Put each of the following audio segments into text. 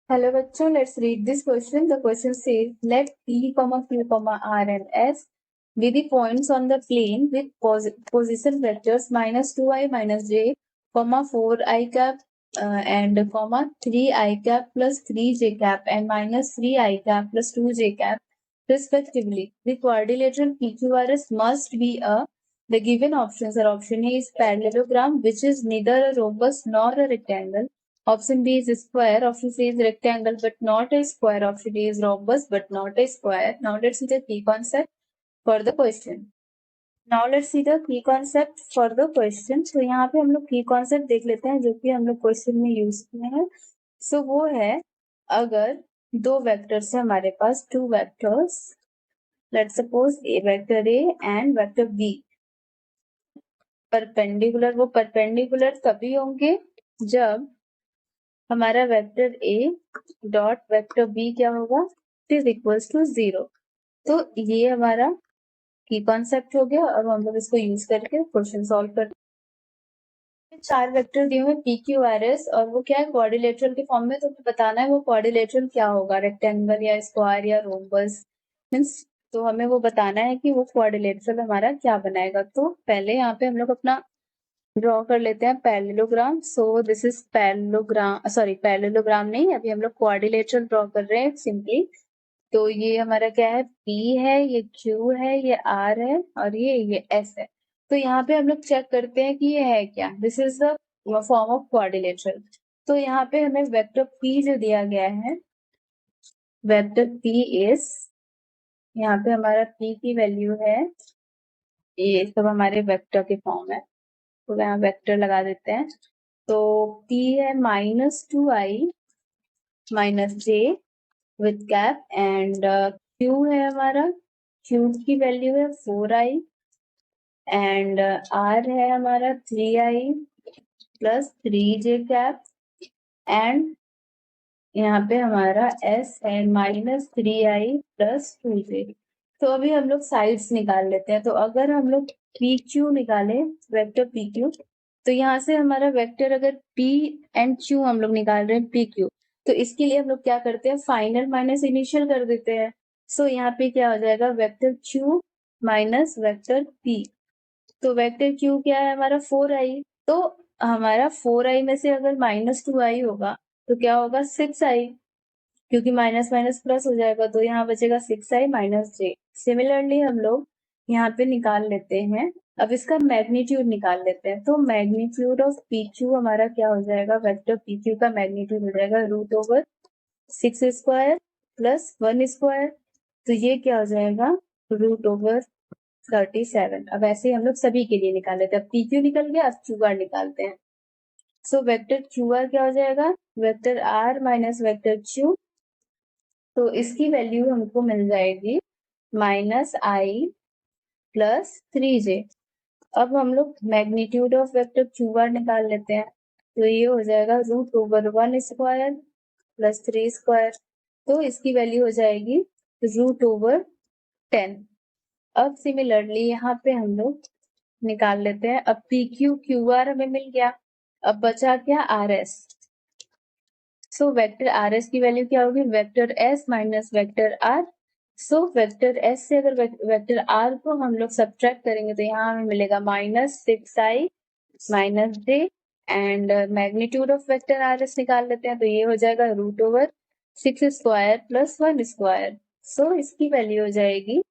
Hello bachcho, let's read this question. The question says, let P, Q, R and S be the points on the plane with position vectors minus 2i minus j, 4i cap and 3i cap plus 3j cap and minus 3i cap plus 2j cap respectively. The quadrilateral PQRS must be the given options are option A is parallelogram, which is neither a rhombus nor a rectangle. Option B is square. Option C is rectangle but not a square. Option D is rhombus but not a square. Now let's see the key concept for the question. Now let's see the key concept for the question. तो यहाँ पे हम लोग key concept देख लेते हैं जो कि हम लोग क्वेश्चन में यूज किए हैं. So वो है अगर दो वेक्टर्स है हमारे पास, two vectors, let's suppose a vector A and vector B perpendicular. वो परपेंडिकुलर तभी होंगे जब हमारा vector A dot vector B क्या होगा, इज इक्वल्स टू 0. तो ये हमारा की कॉन्सेप्ट हो गया. अब हम लोग इसको यूज करके क्वेश्चन सॉल्व करते हैं. चार वेक्टर दिए हुए पी क्यू आर एस और वो क्या है, क्वाड्रिलेटरल के फॉर्म में. तो बताना है वो क्वाड्रिलेटरल क्या होगा, रेक्टेंगल या स्क्वायर या रोम्बस मीन्स. तो हमें वो बताना है कि वो क्वाड्रिलेटरल हमारा क्या बनाएगा. तो पहले यहाँ पे हम लोग अपना ड्रॉ कर लेते हैं parallelogram. So this is parallelogram, sorry parallelogram नहीं, अभी हम लोग क्वाड्रिलेटरल ड्रॉ कर रहे हैं सिंपली. तो ये हमारा क्या है, P है, ये Q है, ये R है और ये S है. तो यहाँ पे हम लोग चेक करते हैं कि ये है क्या. This is the form of quadrilateral. तो यहाँ पे हमें वेक्टर P जो दिया गया है, वेक्टर P इज, यहाँ पे हमारा P की वैल्यू है, ये सब हमारे वेक्टर के फॉर्म है तो यहाँ वेक्टर लगा देते हैं. तो P है -2i minus j with cap and Q है हमारा, Q की वैल्यू है 4i एंड R है हमारा 3i plus 3j cap and यहाँ पे हमारा S है -3i प्लस 2j. तो अभी हम लोग साइड्स निकाल लेते हैं. तो अगर हम लोग PQ निकाले, वेक्टर PQ, तो यहाँ से हमारा वेक्टर अगर P एंड Q हम लोग निकाल रहे हैं PQ, तो इसके लिए हम लोग क्या करते हैं, फाइनल माइनस इनिशियल कर देते हैं. सो यहाँ पे क्या हो जाएगा, vector Q minus vector P. तो वेक्टर Q क्या है हमारा 4i. तो हमारा 4i में से अगर -2i होगा तो क्या होगा 6i, क्योंकि माइनस माइनस प्लस हो जाएगा. तो यहाँ बचेगा 6i माइनस j. सिमिलरली हम लोग यहाँ पे निकाल लेते हैं. अब इसका मैग्नीट्यूड निकाल लेते हैं. तो मैग्नीट्यूड ऑफ PQ हमारा क्या हो जाएगा, वेक्टर PQ का मैग्नीट्यूड हो जाएगा √6 स्क्वायर प्लस 1 स्क्वायर. तो ये क्या हो जाएगा, √37. अब ऐसे हम लोग सभी के लिए निकाल लेते हैं. अब PQ निकल गया, अब QR निकालते हैं. सो वेक्टर QR क्या हो जाएगा, vector R minus vector Q. तो इसकी वैल्यू हमको मिल जाएगी -i प्लस 3j. अब हम लोग मैग्नीट्यूड ऑफ वेक्टर QR निकाल लेते हैं. तो ये हो जाएगा √1 स्क्वायर प्लस 3 स्क्वायर. तो इसकी वैल्यू हो जाएगी √10. अब सिमिलरली यहाँ पे हम लोग निकाल लेते हैं. अब PQ QR हमें मिल गया. अब बचा क्या, RS. सो वेक्टर RS की वैल्यू क्या होगी, vector S minus vector R. So vector S से अगर वेक्टर R को हम लोग सब्ट्रैक्ट करेंगे तो यहाँ हमें मिलेगा -6i minus j and magnitude of vector RS निकाल लेते हैं. तो ये हो जाएगा √6 स्क्वायर प्लस 1 स्क्वायर. सो इसकी वैल्यू हो जाएगी,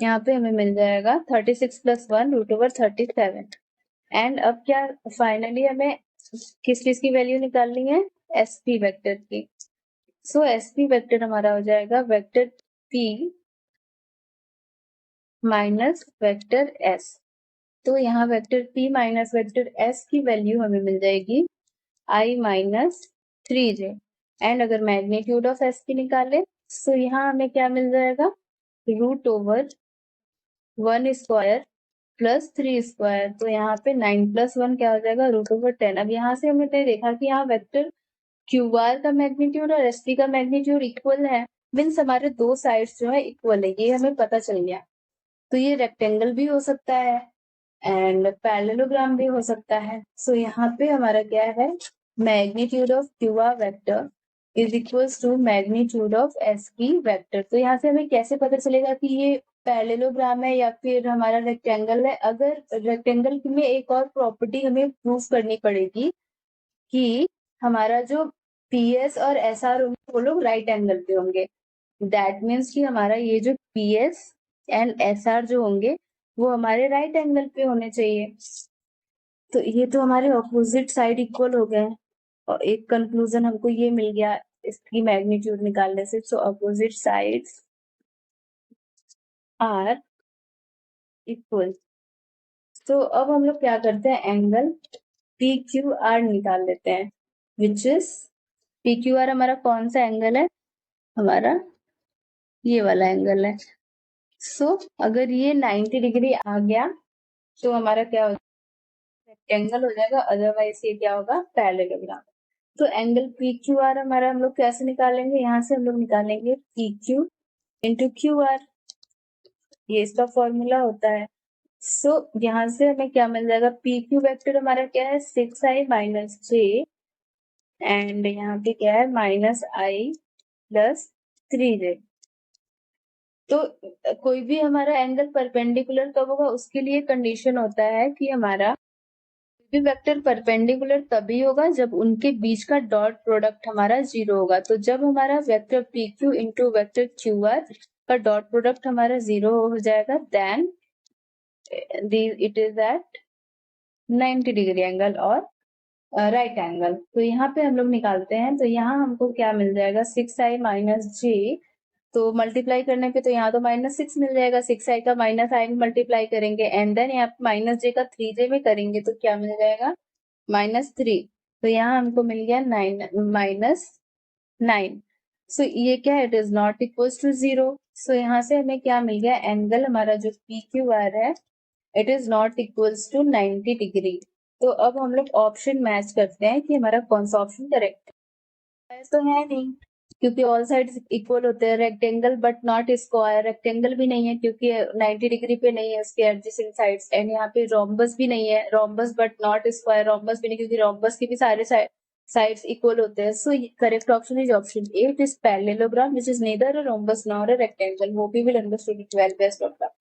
यहाँ पे हमें मिल जाएगा 36 प्लस 1 √37. एंड अब क्या, फाइनली हमें किस चीज की वैल्यू निकालनी है, SP वेक्टर की. सो SP वेक्टर हमारा हो जाएगा vector P minus vector S. तो यहाँ vector P minus vector S की वैल्यू हमें मिल जाएगी I माइनस 3j. एंड अगर मैग्नीट्यूड ऑफ S की निकाले तो यहाँ हमें क्या मिल जाएगा, √1 स्क्वायर प्लस 3 स्क्वायर. तो यहाँ पे 9 प्लस 1 क्या हो जाएगा, √10. अब यहाँ से हमने देखा कि यहाँ वेक्टर QR का मैग्नीट्यूड और SP का मैग्नीट्यूड इक्वल है. मीन्स हमारे दो साइड्स जो है इक्वल है, ये हमें पता चल गया. तो ये रेक्टेंगल भी हो सकता है एंड पैरेललोग्राम भी हो सकता है. सो यहाँ पे हमारा क्या है, magnitude of QR vector is equals to magnitude of S की वेक्टर। तो यहाँ से हमें कैसे पता चलेगा कि ये पैरेललोग्राम है या फिर हमारा रेक्टेंगल है? अगर रेक्टेंगल में एक और प्रॉपर्टी हमें प्रूफ करनी पड़ेगी कि हमारा जो पी एस और एस आर होंगे वो लोग राइट एंगल पे होंगे। दैट मीन्स कि हमारा ये जो P S and S R जो होंगे वो हमारे राइट एंगल पे होने चाहिए। तो ये तो हमारे ऑपोजिट साइड इक्वल हो गए और एक कंक्लूजन हमको ये मिल गया इसकी मैग्नीट्यूड निकालने से। So opposite sides are equal. तो अब हम लोग क्या करते हैं, एंगल पी क्यू आर निकाल लेते हैं, which is P Q are हमारा कौन सा एंगल है, हमारा ये वाला एंगल है। सो अगर ये 90 डिग्री आ गया तो हमारा क्या हो, रेक्टेंगल हो जाएगा, अदरवाइज ये क्या होगा, पैरेललोग्राम। तो एंगल पी क्यू आर हमारा हम लोग कैसे निकालेंगे, यहाँ से हम लोग निकालेंगे P Q into Q R, ये इसका फॉर्मूला होता है। सो यहाँ से हमें क्या मिल जाएगा, पी क्यू वेक्टर हमारा क्या है 6i माइनस जे एंड यहाँ पे क्या है -i प्लस 3j। तो कोई भी हमारा एंगल परपेंडिकुलर कब होगा, उसके लिए कंडीशन होता है कि हमारा कोई भी वेक्टर परपेंडिकुलर तभी होगा जब उनके बीच का डॉट प्रोडक्ट हमारा 0 होगा। तो जब हमारा vector P Q into vector Q R का डॉट प्रोडक्ट हमारा 0 हो जाएगा, then it is at 90 degree angle और राइट एंगल। तो यहाँ पे हम लोग निकालते हैं, तो यहाँ हमको क्या मिल जाएगा 6i माइनस जे, तो मल्टीप्लाई करने पे तो यहाँ तो -6 मिल जाएगा, 6i का -i में मल्टीप्लाई करेंगे एंड देन यहाँ पे -j का 3j में करेंगे तो क्या मिल जाएगा -3। तो यहाँ हमको मिल गया -9। सो ये क्या है, it is not equal to 0। So यहाँ से हमें क्या मिल गया, एंगल हमारा जो पी क्यू आर है it is not equals to 90 degree. तो अब हम लोग ऑप्शन मैच करते हैं कि हमारा कौन सा ऑप्शन करेक्ट है। तो है नहीं, क्योंकि ऑल साइड्स इक्वल होते हैं, rectangle but not square, rectangle भी नहीं है क्योंकि 90 डिग्री पे नहीं है उसके एडजेसेंट साइड्स, एंड यहाँ पे रोम्बस भी नहीं है, rhombus but not square, rhombus भी नहीं क्योंकि रोम्बस के भी सारे साइड्स इक्वल होते हैं। So correct option is option A, it is parallelogram which is neither a rhombus nor a rectangle। Hope you will understood it well, best of luck।